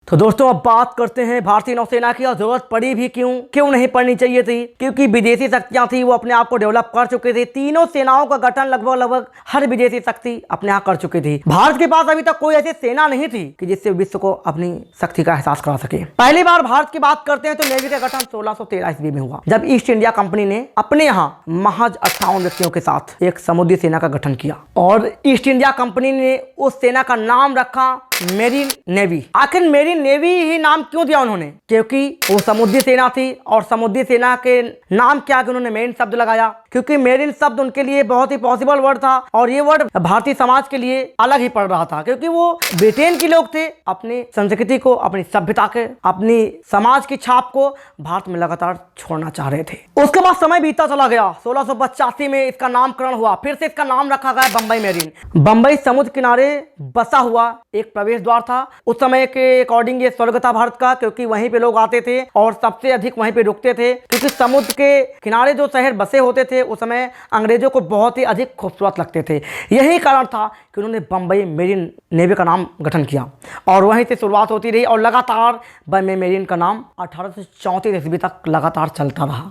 तो दोस्तों अब बात करते हैं भारतीय नौसेना की। और जरूरत पड़ी भी क्यों नहीं पड़नी चाहिए थी, क्योंकि विदेशी शक्तियां थी वो अपने आप को डेवलप कर चुके थे। तीनों सेनाओं का गठन लगभग हर विदेशी शक्ति अपने यहाँ कर चुकी थी। भारत के पास अभी तक कोई ऐसी सेना नहीं थी कि जिससे विश्व को अपनी शक्ति का एहसास करा सके। पहली बार भारत की बात करते हैं तो नेवी का गठन 1613 ईस्वी में हुआ, जब ईस्ट इंडिया कंपनी ने अपने यहाँ महज 58 व्यक्तियों के साथ एक समुद्री सेना का गठन किया। और ईस्ट इंडिया कंपनी ने उस सेना का नाम रखा मेरीन नेवी। आखिर मेरीन नेवी ही नाम क्यों दिया उन्होंने? क्योंकि वो समुद्री सेना थी और समुद्री सेना के नाम क्या कि उन्होंने मेरीन शब्द लगाया, क्योंकि मेरीन शब्द उनके लिए बहुत ही पॉसिबल वर्ड था। और ये वर्ड भारतीय समाज के लिए अलग ही पड़ रहा था, क्योंकि वो ब्रिटेन के लोग थे। अपनी संस्कृति को, अपनी सभ्यता के, अपनी समाज की छाप को भारत में लगातार छोड़ना चाह रहे थे। उसके बाद समय बीता चला गया। 1685 में इसका नामकरण हुआ, फिर से इसका नाम रखा गया बंबई मेरीन। बंबई समुद्र किनारे बसा हुआ एक प्रवेश द्वार था। उस समय के अकॉर्डिंग ये स्वर्ग था भारत का, क्योंकि वहीं पे लोग आते थे और सबसे अधिक वहीं पे रुकते थे, क्योंकि समुद्र के किनारे जो शहर बसे होते थे उस समय अंग्रेजों को बहुत ही अधिक खूबसूरत लगते थे। यही कारण था कि उन्होंने बंबई मेरीन नेवी का नाम गठन किया और वहीं से शुरुआत होती रही। और लगातार बंबई मेरीन का नाम 1834 ईस्वी तक लगातार चलता रहा।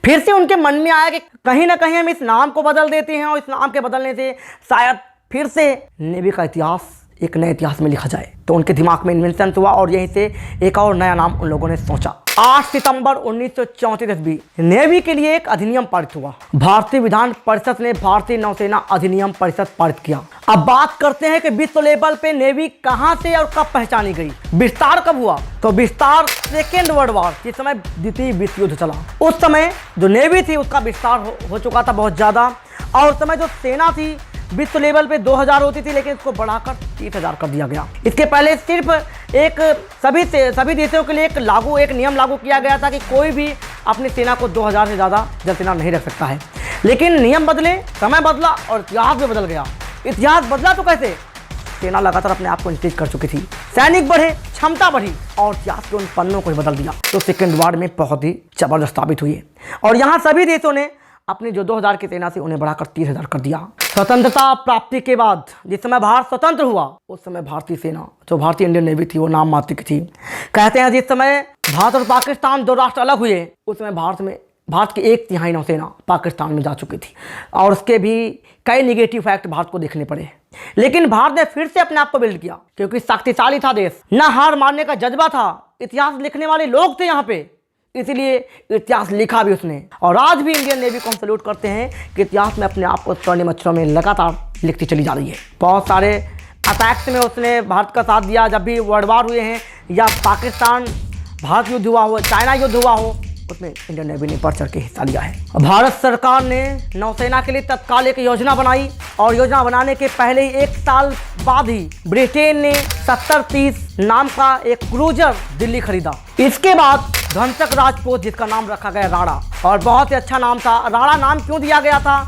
फिर से उनके मन में आया कि कहीं ना कहीं हम इस नाम को बदल देते हैं और इस नाम के बदलने से शायद फिर से नेवी का इतिहास एक नए इतिहास में लिखा जाए। तो उनके दिमाग में इन्वेंशन हुआ और यहीं से एक और नया नाम उन लोगों ने सोचा। 8 सितंबर 1934 ईस्वी नेवी के लिए एक अधिनियम पारित हुआ। भारतीय विधान परिषद ने भारतीय नौसेना अधिनियम परिषद पारित किया। अब बात करते हैं कि विश्व लेवल पे नेवी कहां से और कब पहचानी गई, विस्तार कब हुआ। तो विस्तार सेकेंड वर्ल्ड वॉर, जिस समय द्वितीय विश्व युद्ध चला, उस समय जो नेवी थी उसका विस्तार हो चुका था बहुत ज्यादा। और उस समय जो सेना थी विश्व लेवल पे 2000 होती थी, लेकिन इसको बढ़ाकर 30,000 कर दिया गया। इसके पहले सिर्फ एक सभी देशों के लिए एक नियम लागू किया गया था कि कोई भी अपनी सेना को 2000 से ज़्यादा जल सेना नहीं रख सकता है। लेकिन नियम बदले, समय बदला और इतिहास भी बदल गया। इतिहास बदला तो कैसे? सेना लगातार अपने आप को इंक्रीज कर चुकी थी, सैनिक बढ़े, क्षमता बढ़ी और इतिहास के उन पन्नों को ही बदल दिया। तो सेकेंड वॉर में बहुत ही जबरदस्त साबित हुई। और यहाँ सभी देशों ने अपनी जो 2000 की सेना से उन्हें बढ़ाकर 30,000 कर दिया। स्वतंत्रता प्राप्ति के बाद जिस समय भारत स्वतंत्र हुआ उस समय भारतीय सेना, जो भारतीय इंडियन नेवी थी, वो नाम मात्र की थी। कहते हैं जिस समय भारत और पाकिस्तान दो राष्ट्र अलग हुए उस समय भारत की 1/3 नौसेना पाकिस्तान में जा चुकी थी और उसके भी कई निगेटिव फैक्ट भारत को देखने पड़े। लेकिन भारत ने फिर से अपने आप को बिल्ड किया, क्योंकि शक्तिशाली था देश, न हार मानने का जज्बा था, इतिहास लिखने वाले लोग थे यहाँ पे, इसलिए इतिहास लिखा भी उसने। और आज भी इंडियन नेवी को हम सैल्यूट करते हैं कि इतिहास में अपने आप को स्वर्णिम अक्षरों में लगातार लिखती चली जा रही है। बहुत सारे अटैक्स में उसने भारत का साथ दिया, जब भी वर्ल्ड वार हुए हैं या पाकिस्तान भारत युद्ध हुआ हो, चाइना युद्ध हुआ हो, उसमें इंडियन नेवी ने बढ़ चढ़ के हिस्सा लिया है। भारत सरकार ने नौसेना के लिए तत्काल एक योजना बनाई और योजना बनाने के पहले ही 1 साल बाद ही ब्रिटेन ने 7030 नाम का एक क्रूजर दिल्ली खरीदा। इसके बाद धनसक राजपूत, जिसका नाम रखा गया राणा, और बहुत ही अच्छा नाम था। राणा नाम क्यों दिया गया था?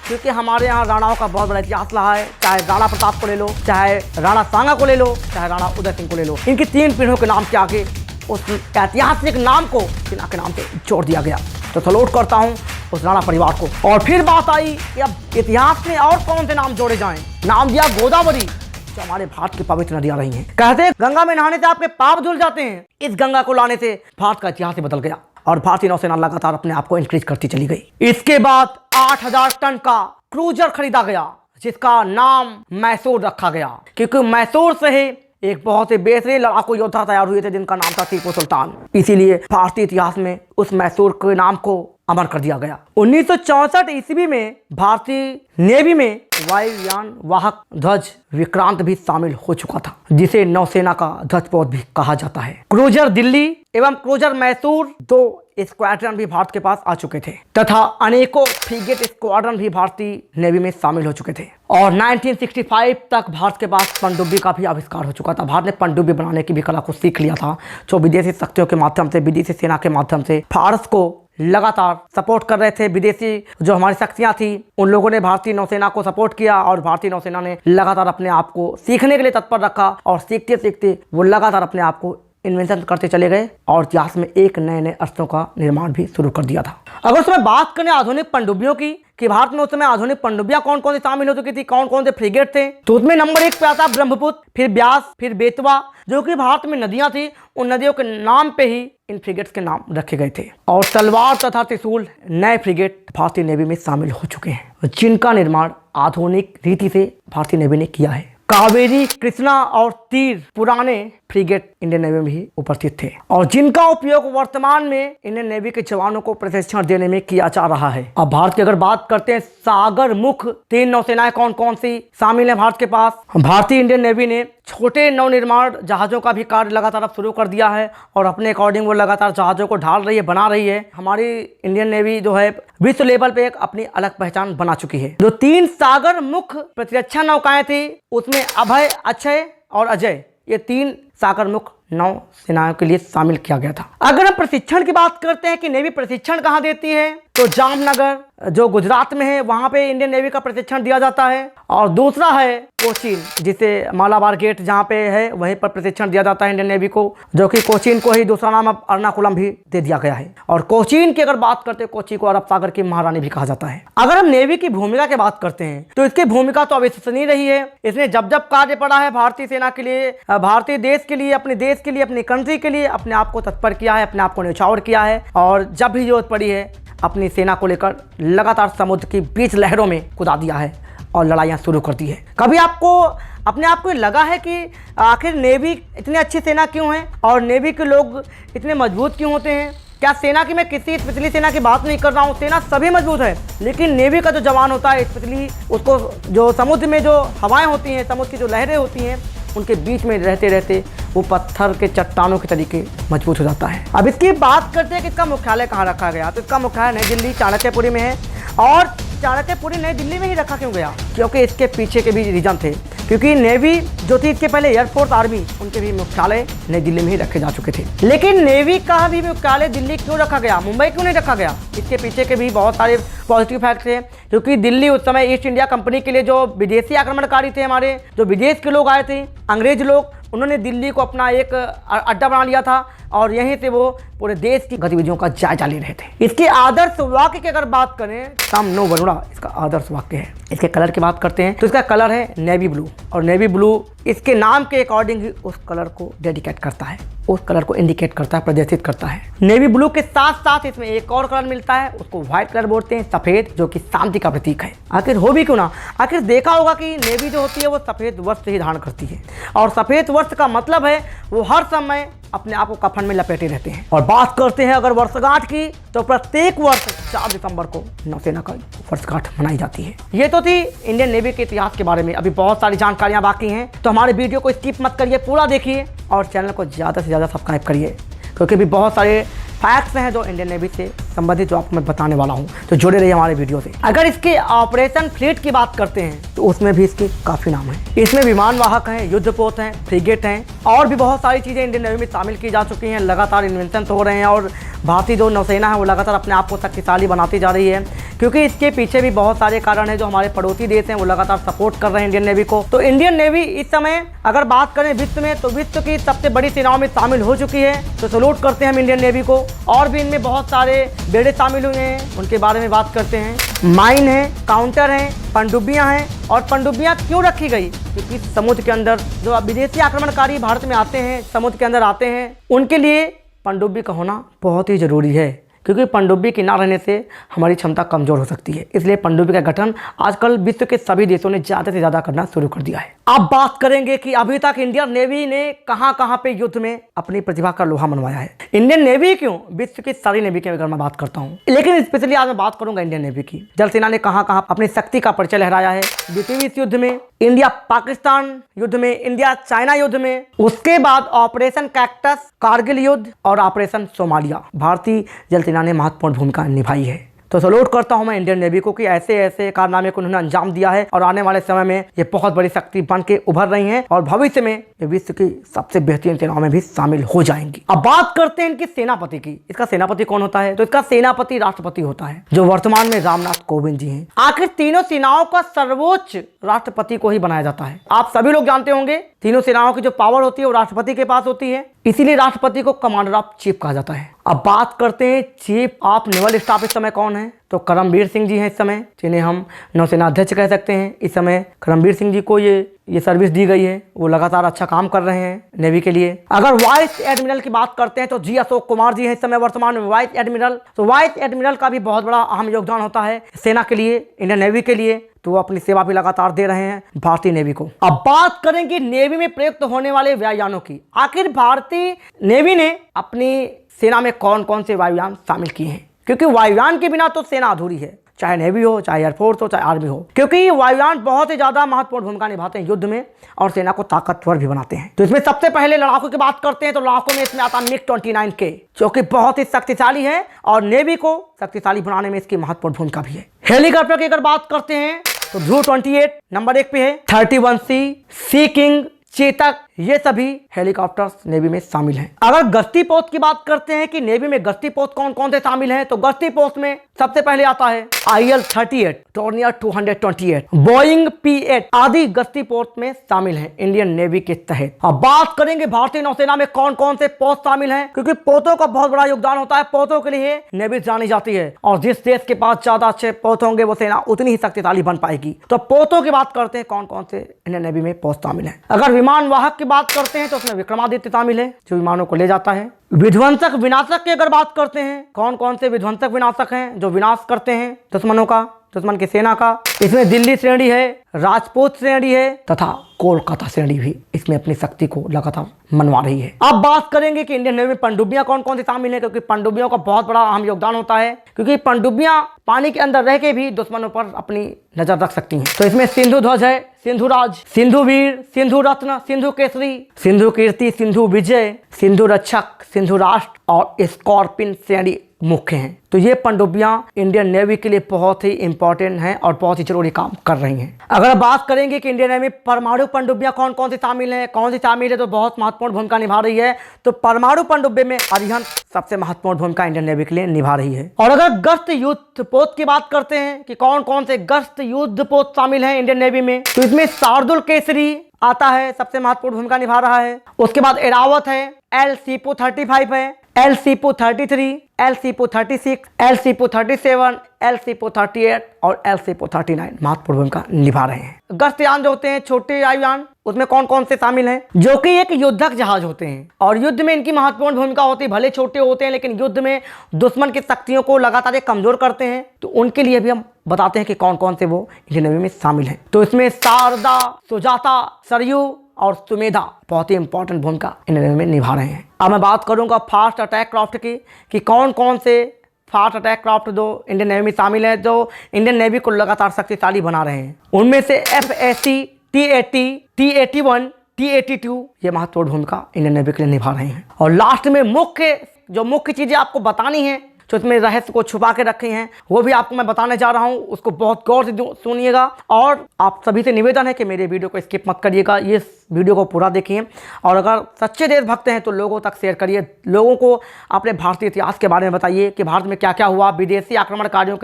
क्योंकि हमारे यहाँ राणाओं का बहुत बड़ा इतिहास रहा है। चाहे राणा प्रताप को ले लो, चाहे राणा सांगा को ले लो, चाहे राणा उदय सिंह को ले लो, इनकी 3 पीढ़ियों के नाम के आगे उस ऐतिहासिक नाम को सेना के नाम पे जोड़ दिया गया। तो सैल्यूट करता हूँ उस राणा परिवार को। और फिर बात आई कि अब इतिहास में और कौन से नाम जोड़े जाएं। नाम दिया गोदावरी, जो हमारे भारत की पवित्र नदियां रही हैं। कहते हैं गंगा में नहाने से आपके पाप धुल जाते हैं। इस गंगा को लाने से भारत का इतिहास ही बदल गया और भारतीय नौसेना लगातार अपने आप को इंक्रीज करती चली गई। इसके बाद 8000 टन का क्रूजर खरीदा गया, जिसका नाम मैसूर रखा गया, क्योंकि मैसूर से ही एक बहुत ही बेहतरीन लड़ाकू योद्धा तैयार हुए थे जिनका नाम था टीपू सुल्तान। इसीलिए भारतीय इतिहास में उस मैसूर के नाम को अमर कर दिया गया। 1964 ईस्वी में भारतीय नेवी में वायुयान वाहक ध्वज विक्रांत भी शामिल हो चुका था, जिसे नौसेना का ध्वजपोत भी कहा जाता है। क्रूजर दिल्ली एवं क्रूजर मैसूर 2 स्क्वाड्रन भी भारत के पास आ चुके थे तथा अनेकों फ्रीगेट स्क्वाड्रन भी भारतीय नेवी में शामिल हो चुके थे। और 1965 तक भारत के पास पनडुब्बी का भी आविष्कार हो चुका था। भारत ने पनडुब्बी बनाने की भी कला को सीख लिया था, जो विदेशी शक्तियों के माध्यम से, विदेशी सेना के माध्यम से भारत को लगातार सपोर्ट कर रहे थे। विदेशी जो हमारी शक्तियां थी उन लोगों ने भारतीय नौसेना को सपोर्ट किया और भारतीय नौसेना ने लगातार अपने आप को सीखने के लिए तत्पर रखा और सीखते सीखते वो लगातार अपने आप को इन्वेंशन करते चले गए और इतिहास में एक नए अस्त्रों का निर्माण भी शुरू कर दिया था। अगर उसमें बात करें आधुनिक पनडुब्बियों की, कि भारत में उस समय आधुनिक पनडुब्बियां कौन कौन सी शामिल हो चुकी थी, कौन कौन से फ्रिगेट थे, तो उसमें नंबर 1 पे आता ब्रह्मपुत्र, फिर ब्यास, फिर बेतवा, जो कि भारत में नदियां थी। उन नदियों के नाम पे ही इन फ्रिगेट्स के नाम रखे गए थे। और तलवार तथा त्रिशूल नए फ्रिगेट भारतीय नेवी में शामिल हो चुके हैं, जिनका निर्माण आधुनिक रीति से भारतीय नेवी ने किया है। कावेरी, कृष्णा और तीर पुराने फ्रिगेट इंडियन नेवी में ही उपस्थित थे और जिनका उपयोग वर्तमान में इंडियन नेवी के जवानों को प्रशिक्षण देने में किया जा रहा है। अब भारत की अगर बात करते हैं सागर मुख 3 नौसेनाएं कौन कौन सी शामिल है भारत के पास। भारतीय इंडियन नेवी ने छोटे नवनिर्माण जहाजों का भी कार्य लगातार अब शुरू कर दिया है और अपने अकॉर्डिंग वो लगातार जहाजों को ढाल रही है, बना रही है। हमारी इंडियन नेवी जो है विश्व लेवल पे एक अपनी अलग पहचान बना चुकी है। जो 3 सागर मुख प्रतिरक्षा नौकाएं थी उसमें अभय, अक्षय और अजय, ये 3 सागर मुख नौ सेनाओं के लिए शामिल किया गया था। अगर हम प्रशिक्षण की बात करते हैं कि नेवी प्रशिक्षण कहाँ देती है, तो जामनगर जो गुजरात में है वहां पे इंडियन नेवी का प्रशिक्षण दिया जाता है। और दूसरा है कोचीन, जिसे मालाबार गेट जहां पे है वहीं पर प्रशिक्षण दिया जाता है इंडियन नेवी को, जो कि कोचीन को ही दूसरा नाम अब एर्नाकुलम भी दे दिया गया है। और कोचीन की अगर बात करते हैं, कोची को अरब सागर की महारानी भी कहा जाता है। अगर हम नेवी की भूमिका की बात करते हैं तो इसकी भूमिका तो अविश्वसनीय रही है। इसने जब जब कार्य पड़ा है भारतीय सेना के लिए, भारतीय देश के लिए, अपने देश के लिए, अपनी कंट्री के लिए अपने आप को तत्पर किया है, अपने आप को न्यौछावर किया है। और जब भी जरूरत पड़ी है अपनी सेना को लेकर लगातार समुद्र की बीच लहरों में कूदा दिया है और लड़ाइयाँ शुरू कर दी है। कभी आपको अपने आप को लगा है कि आखिर नेवी इतनी अच्छी सेना क्यों है और नेवी के लोग इतने मजबूत क्यों होते हैं? क्या सेना की मैं किसी पिछली सेना की बात नहीं कर रहा हूँ, सेना सभी मजबूत है, लेकिन नेवी का जो जवान होता है पिछली, उसको जो समुद्र में जो हवाएं होती हैं, समुद्र की जो लहरें होती हैं, उनके बीच में रहते रहते वो पत्थर के चट्टानों के तरीके मजबूत हो जाता है। अब इसकी बात करते हैं कि इसका मुख्यालय कहाँ रखा गया, तो इसका मुख्यालय नई दिल्ली चाणक्यपुरी में है। और चाणक्यपुरी नई दिल्ली में ही रखा क्यों गया, क्योंकि इसके पीछे के भी रीजन थे, क्योंकि नेवी जो थी इसके पहले एयरफोर्स आर्मी, उनके भी मुख्यालय नई दिल्ली में ही रखे जा चुके थे। लेकिन नेवी का भी मुख्यालय दिल्ली क्यों रखा गया, मुंबई क्यों नहीं रखा गया? इसके पीछे के भी बहुत सारे पॉजिटिव फैक्ट थे, क्योंकि दिल्ली उस समय ईस्ट इंडिया कंपनी के लिए जो विदेशी आक्रमणकारी थे, हमारे जो विदेश के लोग आए थे, अंग्रेज लोग, उन्होंने दिल्ली को अपना एक अड्डा बना लिया था और यहीं से वो पूरे देश की गतिविधियों का जायजा ले रहे थे। इसके आदर्श वाक्य की अगर बात करें, सम नो वरुणा इसका आदर्श वाक्य है। इसके कलर की बात करते हैं तो इसका कलर है नेवी ब्लू, और नेवी ब्लू इसके नाम के अकॉर्डिंग ही उस कलर को डेडिकेट करता है, उस कलर को इंडिकेट करता है, प्रदर्शित करता है। नेवी ब्लू के साथ साथ इसमें एक और कलर मिलता है, उसको व्हाइट कलर बोलते हैं, सफेद, जो कि शांति का प्रतीक है। आखिर हो भी क्यों ना, आखिर देखा होगा कि नेवी जो होती है वो सफेद वस्त्र ही धारण करती है, और सफेद वस्त्र का मतलब है वो हर समय अपने आप को कफन में लपेटे रहते हैं। और बात करते हैं अगर वर्षगांठ की, तो प्रत्येक वर्ष 4 दिसंबर को नौसेना का वर्षगांठ मनाई जाती है। ये तो थी इंडियन नेवी के इतिहास के बारे में। अभी बहुत सारी जानकारियां बाकी हैं, तो हमारे वीडियो को स्किप मत करिए, पूरा देखिए और चैनल को ज़्यादा से ज़्यादा सब्सक्राइब करिए, क्योंकि भी बहुत सारे फैक्ट्स हैं जो इंडियन नेवी से संबंधित जो आपको मैं बताने वाला हूं, तो जुड़े रहिए हमारे वीडियो से। अगर इसके ऑपरेशन फ्लीट की बात करते हैं तो उसमें भी इसके काफ़ी नाम है। इसमें विमान वाहक हैं, युद्धपोत हैं, फ्रिगेट हैं, और भी बहुत सारी चीज़ें इंडियन नेवी में शामिल की जा चुकी हैं। लगातार इन्वेंशन हो रहे हैं और भारतीय जो नौसेना है वो लगातार अपने आप को शक्तिशाली बनाती जा रही है, क्योंकि इसके पीछे भी बहुत सारे कारण हैं। जो हमारे पड़ोसी देश हैं वो लगातार सपोर्ट कर रहे हैं इंडियन नेवी को। तो इंडियन नेवी इस समय अगर बात करें विश्व में, तो विश्व की सबसे बड़ी सेनाओं में शामिल हो चुकी है। तो सैल्यूट करते हैं हम इंडियन नेवी को। और भी इनमें बहुत सारे बेड़े शामिल हुए हैं, उनके बारे में बात करते हैं। माइन है, काउंटर हैं, पनडुब्बियां हैं। और पनडुब्बियां क्यों रखी गई, क्योंकि समुद्र के अंदर जो विदेशी आक्रमणकारी भारत में आते हैं, समुद्र के अंदर आते हैं, उनके लिए पनडुब्बी का होना बहुत ही ज़रूरी है, क्योंकि पनडुब्बी के ना रहने से हमारी क्षमता कमज़ोर हो सकती है। इसलिए पनडुब्बी का गठन आजकल विश्व के सभी देशों ने ज़्यादा से ज़्यादा करना शुरू कर दिया है। अब बात करेंगे कि अभी तक इंडियन नेवी ने कहां पे युद्ध में अपनी प्रतिभा का लोहा मनवाया है। इंडियन नेवी क्यों, विश्व की सारी नेवी की अगर मैं बात करता हूँ, लेकिन स्पेशली आज मैं बात करूंगा इंडियन नेवी की। जल सेना ने कहां अपनी शक्ति का परिचय लहराया है। द्वितीय विश्व युद्ध में, इंडिया पाकिस्तान युद्ध में, इंडिया चाइना युद्ध में, उसके बाद ऑपरेशन कैक्टस, कारगिल युद्ध और ऑपरेशन सोमालिया, भारतीय जल सेना ने महत्वपूर्ण भूमिका निभाई है। तो सैल्यूट करता हूं मैं इंडियन नेवी को कि ऐसे ऐसे कारनामे को उन्होंने अंजाम दिया है और आने वाले समय में ये बहुत बड़ी शक्ति बन के उभर रही हैं और भविष्य में ये विश्व की सबसे बेहतरीन सेनाओं में भी शामिल हो जाएंगी। अब बात करते हैं इनकी सेनापति की। इसका सेनापति कौन होता है, तो इसका सेनापति राष्ट्रपति होता है, जो वर्तमान में रामनाथ कोविंद जी हैं। आखिर तीनों सेनाओं का सर्वोच्च राष्ट्रपति को ही बनाया जाता है। आप सभी लोग जानते होंगे तीनों सेनाओं की जो पावर होती है वो राष्ट्रपति के पास होती है, इसीलिए राष्ट्रपति को कमांडर ऑफ चीफ कहा जाता है। अब बात करते हैं चीफ ऑफ नेवल स्टाफ इस समय कौन है, तो करमबीर सिंह जी हैं इस समय, जिन्हें हम नौसेना अध्यक्ष कह सकते हैं। इस समय करमबीर सिंह जी को ये सर्विस दी गई है, वो लगातार अच्छा काम कर रहे हैं नेवी के लिए। अगर वाइस एडमिरल की बात करते हैं तो जी अशोक कुमार जी हैं इस समय वर्तमान में वाइस एडमिरल। तो वाइस एडमिरल का भी बहुत बड़ा अहम योगदान होता है सेना के लिए, इंडियन नेवी के लिए, तो वो अपनी सेवा भी लगातार दे रहे हैं भारतीय नेवी को। अब बात करेंगे नेवी में प्रयुक्त होने वाले वायुयानों की। आखिर भारतीय नेवी ने अपनी सेना में कौन कौन से वायुयान शामिल किए हैं, क्योंकि वायुयान के बिना तो सेना अधूरी है, चाहे नेवी हो, चाहे एयरफोर्स हो, चाहे आर्मी हो, क्योंकि वायुयान बहुत ही ज्यादा महत्वपूर्ण भूमिका निभाते हैं युद्ध में और सेना को ताकतवर भी बनाते हैं। तो इसमें सबसे पहले लड़ाकों की बात करते हैं तो लड़ाकों में इसमें आता है MiG-29K, जो कि बहुत ही शक्तिशाली है और नेवी को शक्तिशाली बनाने में इसकी महत्वपूर्ण भूमिका भी है। हेलीकॉप्टर की अगर बात करते हैं तो Ju-28 नंबर 1 पे है, 31C, सी किंग, चेतक, ये सभी हेलीकॉप्टर्स नेवी में शामिल हैं। अगर गश्ती पोस्ट की बात करते हैं कि नेवी में गश्ती पोस्ट कौन कौन से शामिल हैं, तो गश्ती पोस्ट में सबसे पहले आता है IL-38, टॉर्नियर 228, बोइंग P-8 आदि गश्ती पोस्ट में शामिल हैं इंडियन नेवी के तहत। अब बात करेंगे भारतीय नौसेना में कौन कौन से पोस्ट शामिल हैं, क्योंकि पोतों का बहुत बड़ा योगदान होता है, पोतों के लिए नेवी जानी जाती है और जिस देश के पास ज्यादा अच्छे पोत होंगे वो सेना उतनी ही शक्तिशाली बन पाएगी। तो पोतों की बात करते हैं कौन कौन से इंडियन नेवी में पोस्ट शामिल है। अगर विमान वाहक की बात करते हैं तो उसमें विक्रमादित्य शामिल है जो विमानों को ले जाता है। विध्वंसक विनाशक की अगर बात करते हैं कौन कौन से विध्वंसक विनाशक हैं जो विनाश करते हैं दुश्मनों का, दुश्मन की सेना का, इसमें दिल्ली श्रेणी है, राजपूत श्रेणी है तथा कोलकाता श्रेणी भी इसमें अपनी शक्ति को लगातार मनवा रही है। अब बात करेंगे कि इंडियन नेवी में पनडुब्बियां कौन कौन सी शामिल है, क्योंकि पनडुब्बियों का बहुत बड़ा अहम योगदान होता है, क्योंकि पनडुब्बियां पानी के अंदर रह के भी दुश्मनों पर अपनी नजर रख सकती हैं। तो इसमें सिंधु ध्वज है, सिंधु राज, सिंधु वीर, सिंधु रत्न, सिंधु केसरी, सिंधु कीर्ति, सिंधु विजय, सिंधु रक्षक, सिंधु राष्ट्र और स्कॉर्पिन श्रेणी मुख्य हैं। तो ये पनडुब्बियां इंडियन नेवी के लिए बहुत ही इंपॉर्टेंट हैं और बहुत ही जरूरी काम कर रही हैं। अगर बात करेंगे कि इंडियन नेवी में परमाणु पनडुब्बियां कौन कौन सी शामिल हैं, कौन सी शामिल है तो बहुत महत्वपूर्ण भूमिका निभा रही है। तो परमाणु पनडुब्बे में अरिहंत सबसे महत्वपूर्ण भूमिका इंडियन नेवी के लिए निभा रही है। और अगर गश्त युद्ध पोत की बात करते हैं कि कौन कौन से गश्त युद्ध पोत शामिल है इंडियन नेवी में, तो इसमें शार्दुल केसरी आता है, सबसे महत्वपूर्ण भूमिका निभा रहा है। उसके बाद एरावत है, LCPO-35 है, LCPO-33, LCPO-36, LCPO-37, LCPO-38 और LCPO-39 महत्वपूर्ण भूमिका निभा रहे हैं। गश्तयान जो होते हैं छोटे वायुयान, उसमें कौन कौन से शामिल हैं, जो कि एक युद्धक जहाज होते हैं और युद्ध में इनकी महत्वपूर्ण भूमिका होती है। भले छोटे होते हैं लेकिन युद्ध में दुश्मन की शक्तियों को लगातार कमजोर करते हैं, तो उनके लिए भी हम बताते हैं कि कौन कौन से वो इंडियन नेवी में शामिल हैं। तो इसमें शारदा, सुजाता, सरयू और सुमेधा बहुत ही इंपॉर्टेंट भूमिका इंडियन नेवी में निभा रहे हैं। अब मैं बात करूंगा फास्ट अटैक क्राफ्ट की कि कौन कौन से फास्ट अटैक क्राफ्ट जो इंडियन नेवी में शामिल है, जो इंडियन नेवी को लगातार शक्तिशाली बना रहे हैं। उनमें से FAC, T-80, T-81, T-82 ये महत्वपूर्ण भूमिका इंडियन नेवी के लिए निभा रहे हैं। और लास्ट में मुख्य चीजें आपको बतानी है जो इसमें रहस्य को छुपा के रखे हैं, वो भी आपको मैं बताने जा रहा हूं, उसको बहुत गौर से सुनिएगा। और आप सभी से निवेदन है कि मेरे वीडियो को स्किप मत करिएगा, ये वीडियो को पूरा देखिए और अगर सच्चे देशभक्त हैं तो लोगों तक शेयर करिए, लोगों को अपने भारतीय इतिहास के बारे में बताइए कि भारत में क्या क्या हुआ, विदेशी आक्रमणकारियों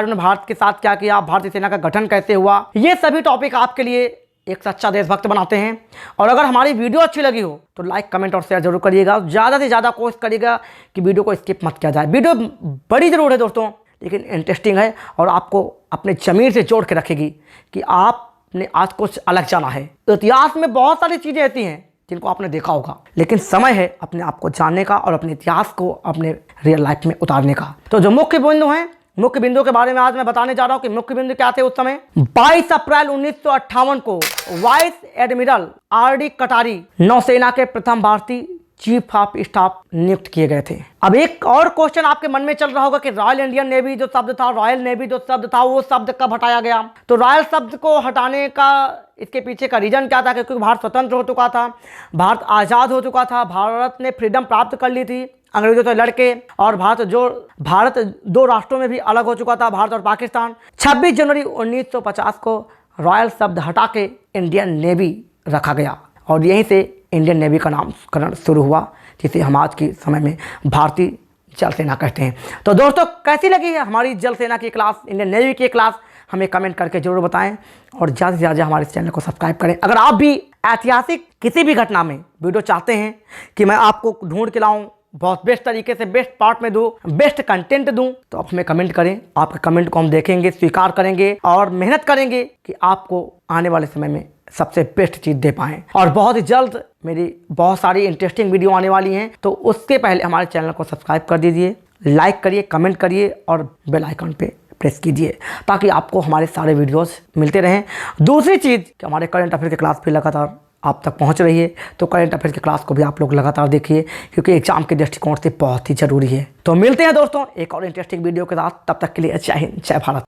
ने भारत के साथ क्या किया, भारतीय सेना का गठन कैसे हुआ। ये सभी टॉपिक आपके लिए एक सच्चा देशभक्त बनाते हैं। और अगर हमारी वीडियो अच्छी लगी हो तो लाइक, कमेंट और शेयर जरूर करिएगा। ज़्यादा से ज़्यादा कोशिश करिएगा कि वीडियो को स्किप मत किया जाए। वीडियो बड़ी जरूर है दोस्तों, लेकिन इंटरेस्टिंग है और आपको अपने ज़मीर से जोड़ के रखेगी कि आपने आज कुछ अलग जाना है। इतिहास में बहुत सारी चीज़ें ऐसी हैं जिनको आपने देखा होगा, लेकिन समय है अपने आप को जानने का और अपने इतिहास को अपने रियल लाइफ में उतारने का। तो जो मुख्य बिंदु हैं, मुख्य बिंदु के बारे में आज मैं बताने जा रहा हूं कि मुख्य बिंदु क्या थे उस समय। 22 अप्रैल 1958 को वाइस एडमिरल RD कटारी नौसेना के प्रथम भारतीय चीफ ऑफ स्टाफ नियुक्त किए गए थे। अब एक और क्वेश्चन आपके मन में चल रहा होगा कि रॉयल इंडियन नेवी जो शब्द था, रॉयल नेवी जो शब्द था, वो शब्द कब हटाया गया। तो रॉयल शब्द को हटाने का इसके पीछे का रीजन क्या था, क्योंकि भारत स्वतंत्र हो चुका था, भारत आज़ाद हो चुका था, भारत ने फ्रीडम प्राप्त कर ली थी अंग्रेजों से लड़के, और भारत दो राष्ट्रों में भी अलग हो चुका था, भारत और पाकिस्तान। 26 जनवरी 1950 को रॉयल शब्द हटा के इंडियन नेवी रखा गया और यहीं से इंडियन नेवी का नामकरण शुरू हुआ, जिसे हम आज के समय में भारतीय जल सेना कहते हैं। तो दोस्तों कैसी लगी है हमारी जल सेना की क्लास, इंडियन नेवी की क्लास। हमें कमेंट करके जरूर बताएं और ज़्यादा से ज़्यादा हमारे चैनल को सब्सक्राइब करें। अगर आप भी ऐतिहासिक किसी भी घटना में वीडियो चाहते हैं कि मैं आपको ढूंढ के लाऊं, बहुत बेस्ट तरीके से बेस्ट पार्ट में दूं, बेस्ट कंटेंट दूं, तो आप हमें कमेंट करें। आपके कमेंट को हम देखेंगे, स्वीकार करेंगे और मेहनत करेंगे कि आपको आने वाले समय में सबसे बेस्ट चीज़ दे पाएँ। और बहुत ही जल्द मेरी बहुत सारी इंटरेस्टिंग वीडियो आने वाली हैं, तो उससे पहले हमारे चैनल को सब्सक्राइब कर दीजिए, लाइक करिए, कमेंट करिए और बेल आइकन पे प्रेस कीजिए ताकि आपको हमारे सारे वीडियोस मिलते रहें। दूसरी चीज़ कि हमारे करंट अफेयर की क्लास भी लगातार आप तक पहुंच रही है, तो करंट अफेयर की क्लास को भी आप लोग लगातार देखिए क्योंकि एग्जाम के दृष्टिकोण से बहुत ही ज़रूरी है। तो मिलते हैं दोस्तों एक और इंटरेस्टिंग वीडियो के साथ, तब तक के लिए जय हिंद, जय भारत।